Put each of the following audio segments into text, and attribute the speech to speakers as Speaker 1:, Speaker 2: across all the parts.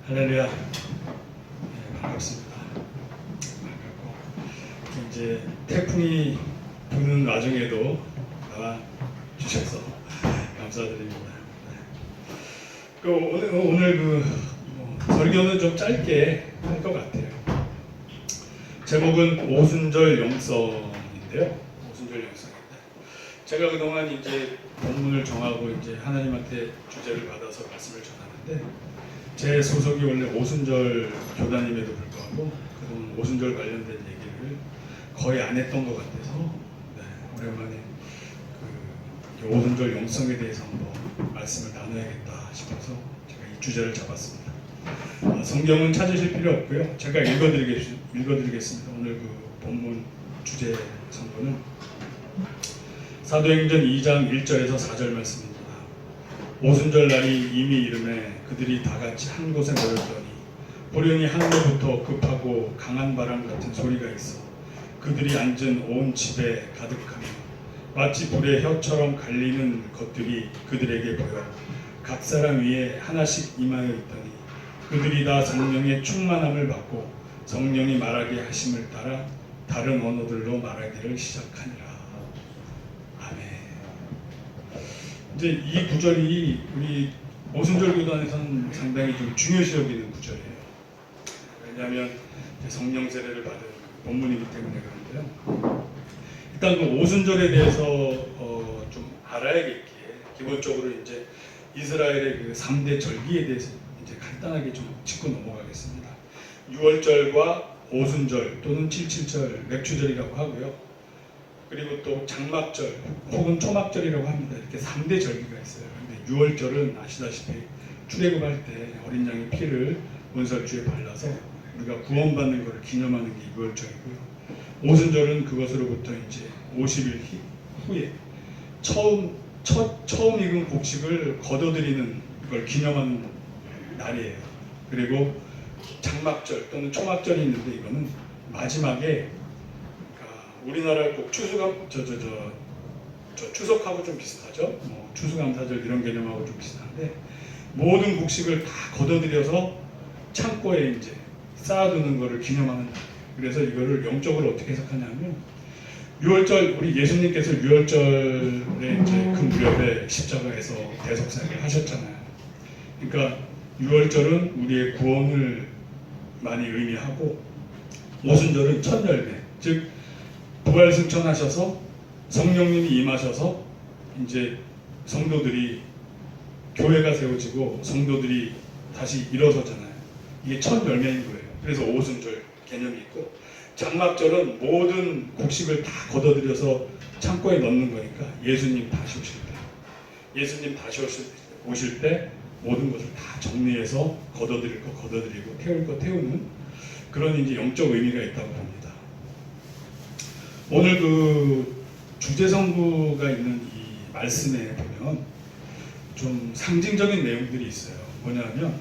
Speaker 1: 할렐루야. 네, 반갑습니다. 반갑고 이제 태풍이 부는 와중에도 나와 주셔서 감사드립니다. 네. 오늘 설교는 좀 짧게 할 것 같아요. 제목은 오순절 영성인데요. 오순절 영성입니다. 제가 그동안 이제 본문을 정하고 이제 하나님한테 주제를 받아서 말씀을 전하는데, 제 소속이 원래 오순절 교단임에도 불구하고 그런 오순절 관련된 얘기를 거의 안 했던 것 같아서 오랜만에 그 오순절 영성에 대해서 한번 말씀을 나눠야겠다 싶어서 제가 이 주제를 잡았습니다. 성경은 찾으실 필요 없고요. 제가 읽어드리겠습니다. 오늘 그 본문 주제 선거는 사도행전 2장 1절에서 4절 말씀입니다. 오순절 날이 이미 이름에 그들이 다 같이 한 곳에 모였더니 보련히 하늘로부터 급하고 강한 바람 같은 소리가 있어 그들이 앉은 온 집에 가득하며 마치 불의 혀처럼 갈리는 것들이 그들에게 보여 각 사람 위에 하나씩 임하여 있더니 그들이 다 성령의 충만함을 받고 성령이 말하게 하심을 따라 다른 언어들로 말하기를 시작하니라. 아멘. 이제 이 구절이 우리 오순절 교단에서는 상당히 좀 중요시 여기는 구절이에요. 왜냐하면 성령 세례를 받은 본문이기 때문에 그런데요. 일단 그 오순절에 대해서 좀 알아야겠기에 기본적으로 이제 이스라엘의 그 3대 절기에 대해서 이제 간단하게 좀 짚고 넘어가겠습니다. 6월절과 오순절 또는 77절 맥추절이라고 하고요. 그리고 또 장막절 혹은 초막절이라고 합니다. 이렇게 3대 절기가 있어요. 근데 6월절은 아시다시피 출애굽할 때 어린 양의 피를 문설주에 발라서 우리가 구원받는 것을 기념하는 게 6월절이고요. 오순절은 그것으로부터 이제 50일 후에 처음 익은 곡식을 거둬들이는 걸 기념하는 날이에요. 그리고 장막절 또는 초막절이 있는데 이거는 마지막에 우리나라 꼭 추석하고 좀 비슷하죠. 추수감사절 이런 개념하고 좀 비슷한데 모든 곡식을 다 걷어들여서 창고에 이제 쌓아두는 것을 기념하는 날. 그래서 이거를 영적으로 어떻게 해석하냐면 6월절 우리 예수님께서 6월절에 이제 그 무렵에 십자가에서 대속사를 하셨잖아요. 그러니까 6월절은 우리의 구원을 많이 의미하고 오순절은 첫 열매 즉 부활 승천하셔서 성령님이 임하셔서 이제 성도들이 교회가 세워지고 성도들이 다시 일어서잖아요. 이게 첫 열매인 거예요. 그래서 오순절 개념이 있고 장막절은 모든 곡식을 다 걷어들여서 창고에 넣는 거니까 예수님 다시 오실 때 모든 것을 다 정리해서 걷어들일 거 걷어들이고 태울 거 태우는 그런 이제 영적 의미가 있다고 봅니다. 오늘 그 주제 선구가 있는 이 말씀에 보면 좀 상징적인 내용들이 있어요. 뭐냐면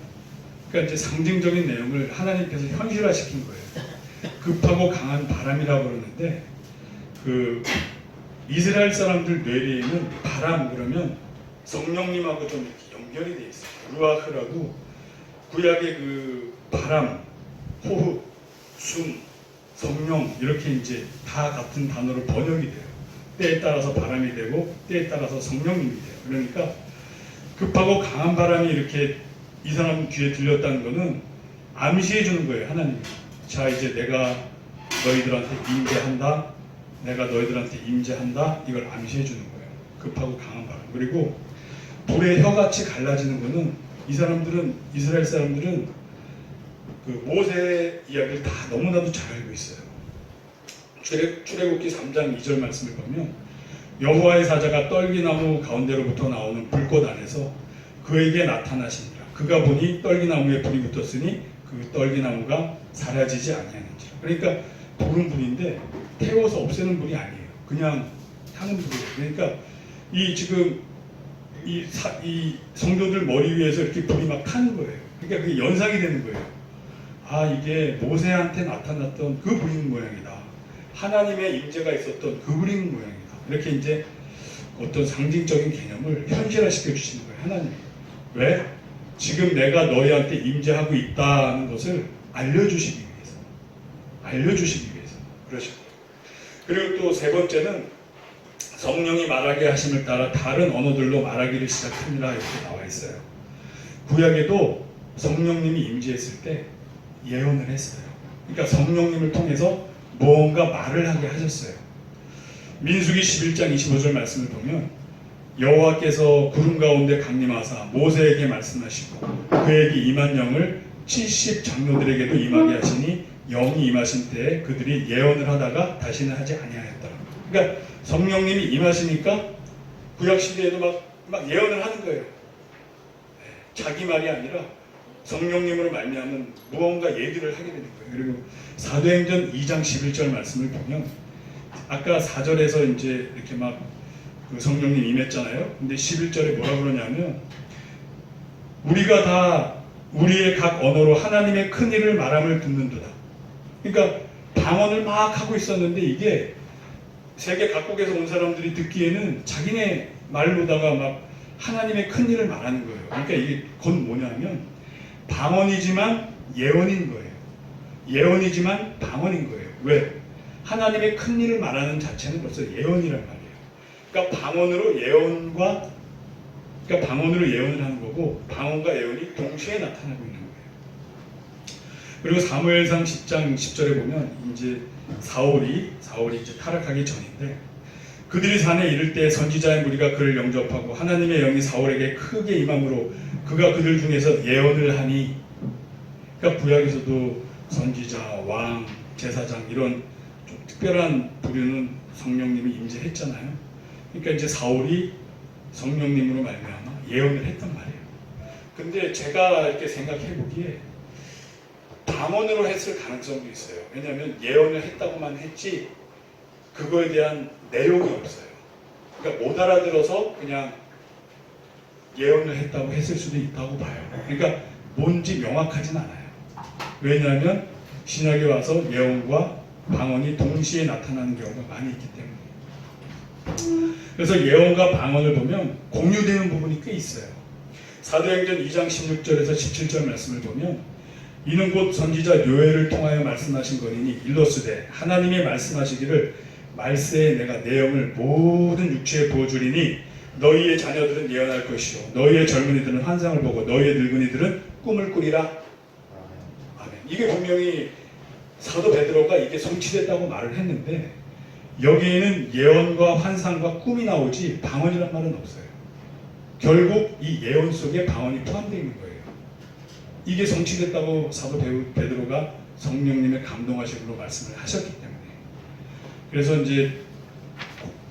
Speaker 1: 그러니까 이제 상징적인 내용을 하나님께서 현실화시킨 거예요. 급하고 강한 바람이라고 그러는데 그 이스라엘 사람들 뇌리에는 바람 그러면 성령님하고 좀 이렇게 연결이 돼 있어요. 루아흐라고 구약의 그 바람, 호흡, 숨, 성령 이렇게 이제 다 같은 단어로 번역이 돼요. 때에 따라서 바람이 되고 때에 따라서 성령님이 돼요. 그러니까 급하고 강한 바람이 이렇게 이 사람 귀에 들렸다는 거는 암시해 주는 거예요. 하나님이. 자 이제 내가 너희들한테 임재한다. 내가 너희들한테 임재한다. 이걸 암시해 주는 거예요. 급하고 강한 바람. 그리고 불의 혀같이 갈라지는 거는 이스라엘 사람들은 그 모세 이야기를 다 너무나도 잘 알고 있어요. 출애굽기 3장 2절 말씀을 보면 여호와의 사자가 떨기나무 가운데로부터 나오는 불꽃 안에서 그에게 나타나시니라. 그가 보니 떨기나무에 불이 붙었으니 그 떨기나무가 사라지지 아니하는지라. 그러니까 불은 불인데 태워서 없애는 불이 아니에요. 그냥 타는 불이에요. 그러니까 이 지금 이 성도들 머리 위에서 이렇게 불이 막 타는 거예요. 그러니까 그게 연상이 되는 거예요. 아 이게 모세한테 나타났던 그 불인 모양이다. 하나님의 임재가 있었던 그 불인 모양이다. 이렇게 이제 어떤 상징적인 개념을 현실화시켜 주시는 거예요. 하나님. 왜? 지금 내가 너희한테 임재하고 있다는 것을 알려주시기 위해서 그러시고, 그리고 또 세 번째는 성령이 말하게 하심을 따라 다른 언어들로 말하기를 시작합니다 이렇게 나와 있어요. 구약에도 성령님이 임재했을 때 예언을 했어요. 그러니까 성령님을 통해서 무언가 말을 하게 하셨어요. 민수기 11장 25절 말씀을 보면 여호와께서 구름 가운데 강림하사 모세에게 말씀하시고 그에게 임한 영을 70 장로들에게도 임하게 하시니 영이 임하신 때에 그들이 예언을 하다가 다시는 하지 아니하였더라. 그러니까 성령님이 임하시니까 구약 시대에도 막 예언을 하는 거예요. 자기 말이 아니라 성령님으로 말미암은 무언가 얘기를 하게 되는 거예요. 그리고 사도행전 2장 11절 말씀을 보면 아까 4절에서 이제 이렇게 막 그 성령님 임했잖아요. 근데 11절에 뭐라 그러냐면 우리가 다 우리의 각 언어로 하나님의 큰 일을 말함을 듣는도다. 그러니까 방언을 막 하고 있었는데 이게 세계 각국에서 온 사람들이 듣기에는 자기네 말로다가 막 하나님의 큰 일을 말하는 거예요. 그러니까 이게 곧 뭐냐면 방언이지만 예언인 거예요. 예언이지만 방언인 거예요. 왜? 하나님의 큰 일을 말하는 자체는 벌써 예언이란 말이에요. 그러니까 방언으로 예언을 하는 거고 방언과 예언이 동시에 나타나고 있는 거예요. 그리고 사무엘상 10장 10절에 보면 이제 사울이 이제 타락하기 전인데 그들이 산에 이를 때 선지자의 무리가 그를 영접하고 하나님의 영이 사울에게 크게 임함으로 그가 그들 중에서 예언을 하니, 그러니까 구약에서도 선지자, 왕, 제사장 이런 좀 특별한 부류는 성령님이 임재했잖아요. 그러니까 이제 사울이 성령님으로 말미암아 예언을 했단 말이에요. 근데 제가 이렇게 생각해 보기에 방언으로 했을 가능성도 있어요. 왜냐하면 예언을 했다고만 했지 그거에 대한 내용이 없어요. 그러니까 못 알아들어서 그냥 예언을 했다고 했을 수도 있다고 봐요. 그러니까 뭔지 명확하진 않아요. 왜냐하면 신약에 와서 예언과 방언이 동시에 나타나는 경우가 많이 있기 때문에. 그래서 예언과 방언을 보면 공유되는 부분이 꽤 있어요. 사도행전 2장 16절에서 17절 말씀을 보면 이는 곧 선지자 요엘을 통하여 말씀하신 거니니 일러스되 하나님이 말씀하시기를 말세에 내가 내 영을 모든 육체에 부어주리니 너희의 자녀들은 예언할 것이요 너희의 젊은이들은 환상을 보고 너희의 늙은이들은 꿈을 꾸리라. 아멘. 이게 분명히 사도 베드로가 이게 성취됐다고 말을 했는데 여기에는 예언과 환상과 꿈이 나오지 방언이란 말은 없어요. 결국 이 예언 속에 방언이 포함되어 있는 거예요. 이게 성취됐다고 사도 베드로가 성령님의 감동하심으로 말씀을 하셨기 때문에. 그래서 이제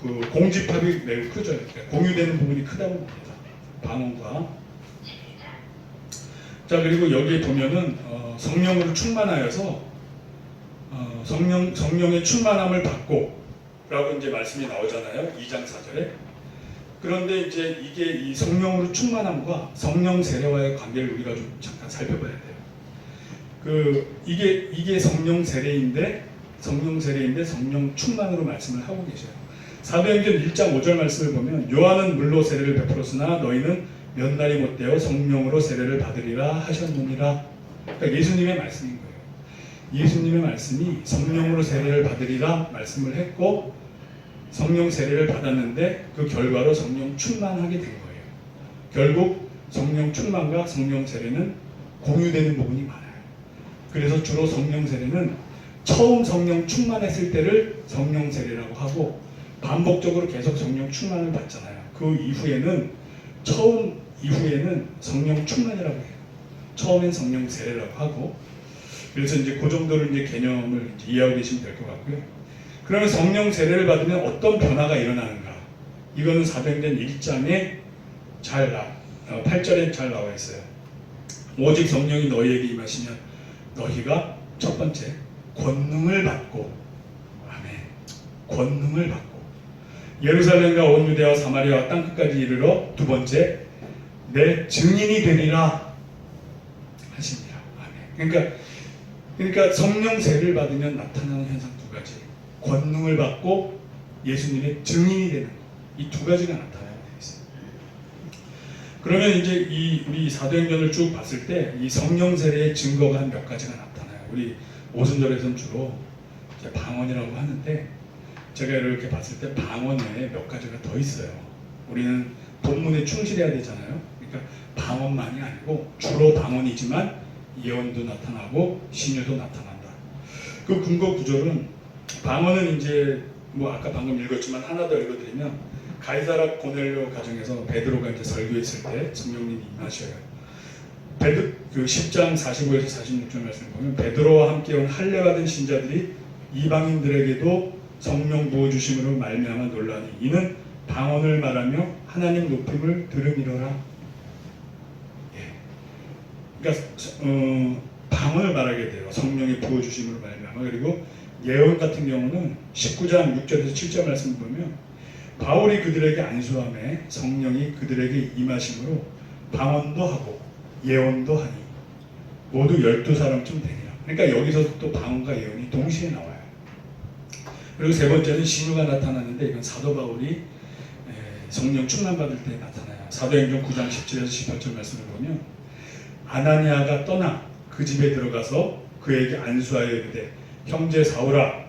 Speaker 1: 그 공집합이 매우 크죠. 그러니까 공유되는 부분이 크다고 봅니다. 방언과. 자, 그리고 여기에 보면은 성령으로 충만하여서 성령의 충만함을 받고 라고 이제 말씀이 나오잖아요. 2장 4절에. 그런데 이제 이게 이 성령으로 충만함과 성령 세례와의 관계를 우리가 좀 잠깐 살펴봐야 돼요. 이게 성령 세례인데 성령 충만으로 말씀을 하고 계셔요. 사도행전 1장 5절 말씀을 보면 요한은 물로 세례를 베풀었으나 너희는 몇 날이 못되어 성령으로 세례를 받으리라 하셨느니라. 그러니까 예수님의 말씀인 거예요. 예수님의 말씀이 성령으로 세례를 받으리라 말씀을 했고 성령 세례를 받았는데 그 결과로 성령 충만하게 된 거예요. 결국 성령 충만과 성령 세례는 공유되는 부분이 많아요. 그래서 주로 성령 세례는 처음 성령 충만했을 때를 성령 세례라고 하고 반복적으로 계속 성령 충만을 받잖아요. 그 이후에는 성령 충만이라고 해요. 처음엔 성령 세례라고 하고 그래서 이제 그 정도를 이제 개념을 이제 이해하고 계시면 될 것 같고요. 그러면 성령 세례를 받으면 어떤 변화가 일어나는가? 이거는 사도행전 1장에 8절에 잘 나와 있어요. 오직 성령이 너희에게 임하시면 너희가 첫 번째 권능을 받고, 아멘, 권능을 받고 예루살렘과 온 유대와 사마리아와 땅끝까지 이르러 두 번째 내 증인이 되리라 하십니다. 아멘. 그러니까 성령 세례를 받으면 나타나는 현상 두 가지. 권능을 받고 예수님의 증인이 되는 이 두 가지가 나타나게 되어 있습니다. 그러면 이제 이 우리 사도행전을 쭉 봤을 때 이 성령 세례의 증거가 한 몇 가지가 나타나요. 우리 오순절에서는 주로 이제 방언이라고 하는데 제가 이렇게 봤을 때 방언 외에 몇 가지가 더 있어요. 우리는 본문에 충실해야 되잖아요. 그러니까 방언만이 아니고 주로 방언이지만 예언도 나타나고 신유도 나타난다. 그 근거 구절은 방언은 이제 뭐 아까 방금 읽었지만 하나 더 읽어드리면 가이사라 고넬료 가정에서 베드로가 이제 설교했을 때 성령님이 임하셔요. 그 10장 45에서 46절 말씀을 보면 베드로와 함께 온 할례 받은 신자들이 이방인들에게도 성령 부어 주심으로 말미암아 놀라니 이는 방언을 말하며 하나님 높임을 들음이로라. 예. 그러니까 방언을 말하게 돼요. 성령이 부어 주심으로 말미암아. 그리고 예언 같은 경우는 19장 6절에서 7절 말씀을 보면 바울이 그들에게 안수함에 성령이 그들에게 임하심으로 방언도 하고 예언도 하니 모두 12사람쯤 되니라. 그러니까 여기서 또 방언과 예언이 동시에 나와요. 그리고 세 번째는 신유가 나타나는데 이건 사도 바울이 성령 충만 받을 때 나타나요. 사도행전 9장 17에서 18절 말씀을 보면 아나니아가 떠나 그 집에 들어가서 그에게 안수하여 이르되 형제 사울아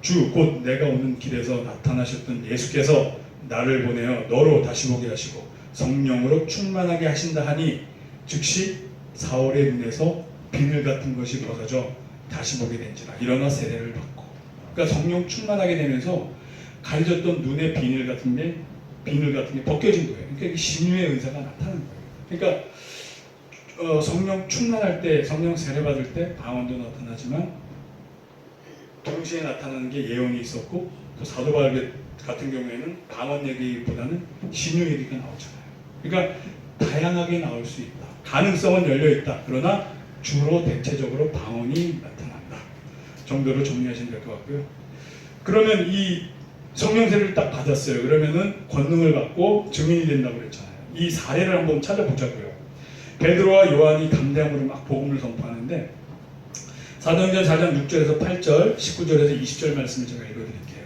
Speaker 1: 주 곧 내가 오는 길에서 나타나셨던 예수께서 나를 보내어 너로 다시 보게 하시고 성령으로 충만하게 하신다 하니 즉시 사울의 눈에서 비늘 같은 것이 벗어져 다시 보게 된지라. 일어나 세례를 받고. 그러니까 성령 충만하게 되면서 가려졌던 눈의 비늘 같은 게 벗겨진 거예요. 그러니까 신유의 은사가 나타나는 거예요. 그러니까 성령 충만할 때, 성령 세례 받을 때 방언도 나타나지만 동시에 나타나는 게 예언이 있었고 또 사도 바울 같은 경우에는 방언 얘기보다는 신유 얘기가 나오잖아요. 그러니까 다양하게 나올 수 있다. 가능성은 열려 있다. 그러나 주로 대체적으로 방언이 나타난다 정도로 정리하시면 될 것 같고요. 그러면 이 성령 세례를 딱 받았어요. 그러면은 권능을 받고 증인이 된다고 그랬잖아요. 이 사례를 한번 찾아보자고요. 베드로와 요한이 담대함으로 막 복음을 선포하는데 사도행전 4장 6절에서 8절, 19절에서 20절 말씀을 제가 읽어드릴게요.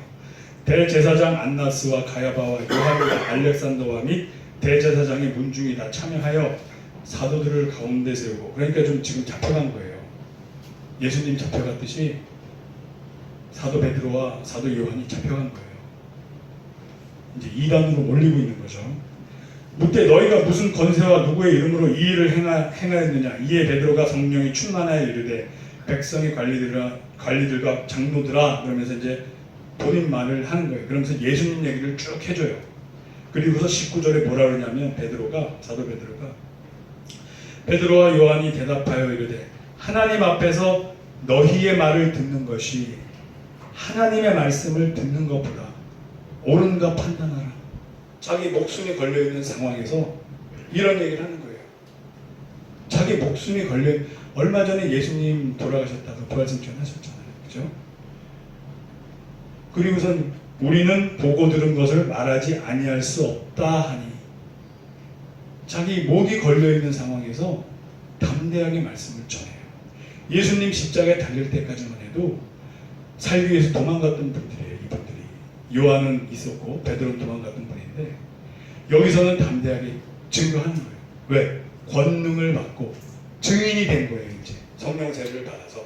Speaker 1: 대제사장 안나스와 가야바와 요한과 알렉산더와 및 대제사장의 문중이 다 참여하여 사도들을 가운데 세우고, 그러니까 좀 지금 잡혀간 거예요. 예수님 잡혀갔듯이 사도 베드로와 사도 요한이 잡혀간 거예요. 이제 이단으로 몰리고 있는 거죠. 묻되 너희가 무슨 권세와 누구의 이름으로 이 일을 행하였느냐. 이에 베드로가 성령이 충만하여 이르되 백성의 관리들과 장로들아, 그러면서 이제 본인 말을 하는 거예요. 그러면서 예수님 얘기를 쭉 해줘요. 그리고서 19절에 뭐라 그러냐면 사도 베드로와 요한이 대답하여 이르되 하나님 앞에서 너희의 말을 듣는 것이 하나님의 말씀을 듣는 것보다 옳은가 판단하라. 자기 목숨이 걸려있는 상황에서 이런 얘기를 하는 거예요. 자기 목숨이 얼마 전에 예수님 돌아가셨다가 부활승천 하셨잖아요. 그죠? 그리고선 우리는 보고 들은 것을 말하지 아니할 수 없다 하니 자기 목이 걸려있는 상황에서 담대하게 말씀을 전해요. 예수님 십자가에 달릴 때까지만 해도 살기 위해서 도망갔던 분들이에요. 이분들이. 요한은 있었고 베드로는 도망갔던 분인데 여기서는 담대하게 증거하는 거예요. 왜? 권능을 받고 증인이 된 거예요. 이제 성령 세례를 받아서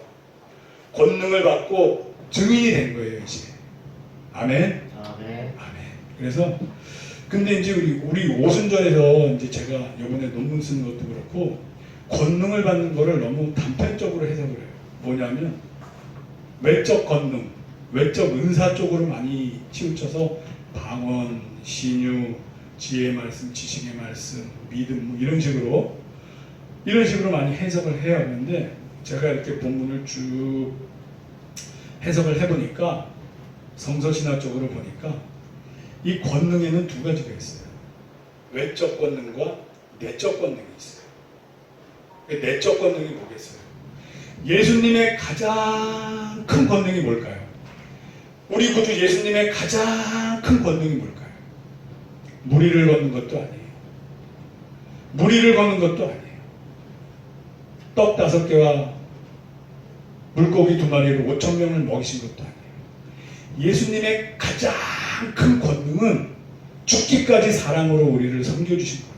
Speaker 1: 권능을 받고 증인이 된 거예요. 이제 아멘. 아멘. 그래서 근데 이제 우리 오순절에서 이제 제가 이번에 논문 쓰는 것도 그렇고 권능을 받는 거를 너무 단편적으로 해석을 해요. 뭐냐면 외적 권능, 외적 은사 쪽으로 많이 치우쳐서 방언, 신유, 지혜의 말씀, 지식의 말씀, 믿음 뭐 이런 식으로 많이 해석을 해야 하는데 제가 이렇게 본문을 쭉 해석을 해보니까 성서신학적으로 보니까 이 권능에는 두 가지가 있어요. 외적 권능과 내적 권능이 있어요. 내적 권능이 뭐겠어요? 예수님의 가장 큰 권능이 뭘까요? 우리 구주 예수님의 가장 큰 권능이 뭘까요? 무리를 걷는 것도 아니에요. 무리를 걷는 것도 아니에요. 떡 5개와 물고기 2마리로 5,000명을 먹이신 것도 아니에요. 예수님의 가장 큰 권능은 죽기까지 사랑으로 우리를 섬겨주신 거예요.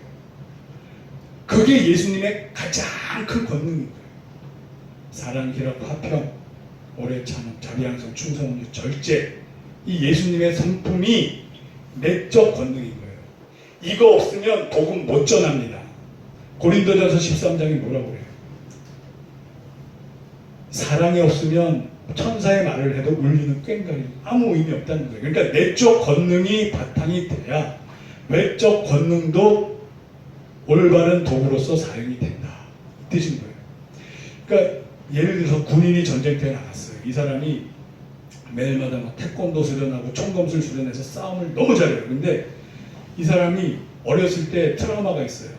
Speaker 1: 그게 예수님의 가장 큰 권능인 거예요. 사랑, 희락, 화평, 오래 참음, 자비양성, 충성, 절제. 이 예수님의 성품이 내적 권능인 거예요. 이거 없으면 복음 못 전합니다. 고린도전서 13장이 뭐라고 그래요? 사랑이 없으면 천사의 말을 해도 울리는 꽹과리, 아무 의미 없다는 거예요. 그러니까 내적 권능이 바탕이 돼야 외적 권능도 올바른 도구로서 사용이 된다, 이 뜻인 거예요. 그러니까 예를 들어서 군인이 전쟁터에 나갔어요. 이 사람이 매일마다 막 태권도 수련하고 총검술 수련해서 싸움을 너무 잘해요. 근데 이 사람이 어렸을 때 트라우마가 있어요.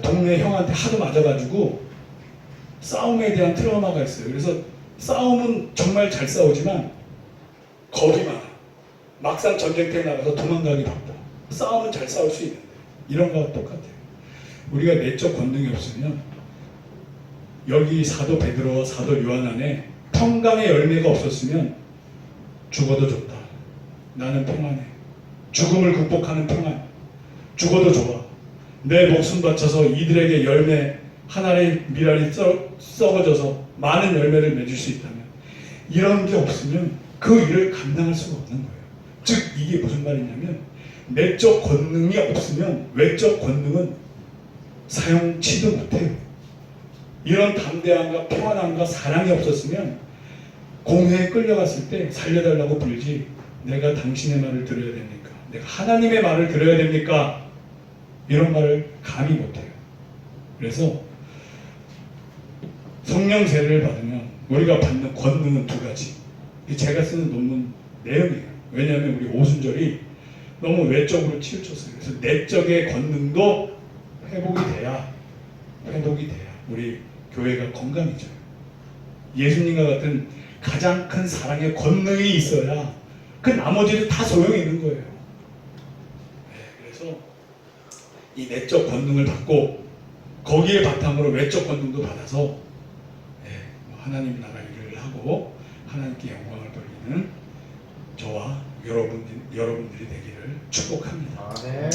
Speaker 1: 동네 형한테 하도 맞아가지고 싸움에 대한 트라우마가 있어요. 그래서 싸움은 정말 잘 싸우지만 겁이 많아. 막상 전쟁터에 나가서 도망가기 바빠. 싸움은 잘 싸울 수 있는데 이런 거와 똑같아요. 우리가 내적 권능이 없으면 여기 사도 베드로와 사도 요한 안에 평강의 열매가 없었으면 죽어도 좋다. 나는 평안해. 죽음을 극복하는 평안. 죽어도 좋아. 내 목숨 바쳐서 이들에게 열매 하나의 미랄이 썩어져서 많은 열매를 맺을 수 있다면, 이런 게 없으면 그 일을 감당할 수가 없는 거예요. 즉 이게 무슨 말이냐면 내적 권능이 없으면 외적 권능은 사용치도 못해요. 이런 담대함과 평안함과 사랑이 없었으면 공회에 끌려갔을 때 살려달라고 부르지, 내가 당신의 말을 들어야 됩니까? 내가 하나님의 말을 들어야 됩니까? 이런 말을 감히 못해요. 그래서 성령 세례를 받으면 우리가 받는 권능은 두 가지. 제가 쓰는 논문 내용이에요. 왜냐하면 우리 오순절이 너무 외적으로 치우쳤어요. 그래서 내적의 권능도 회복이 돼야 우리 교회가 건강해져요. 예수님과 같은 가장 큰 사랑의 권능이 있어야 그 나머지는 다 소용이 있는 거예요. 그래서 이 내적 권능을 받고 거기에 바탕으로 외적 권능도 받아서 하나님 나라 일을 하고 하나님께 영광을 돌리는 저와 여러분들이 되기를 축복합니다.
Speaker 2: 네.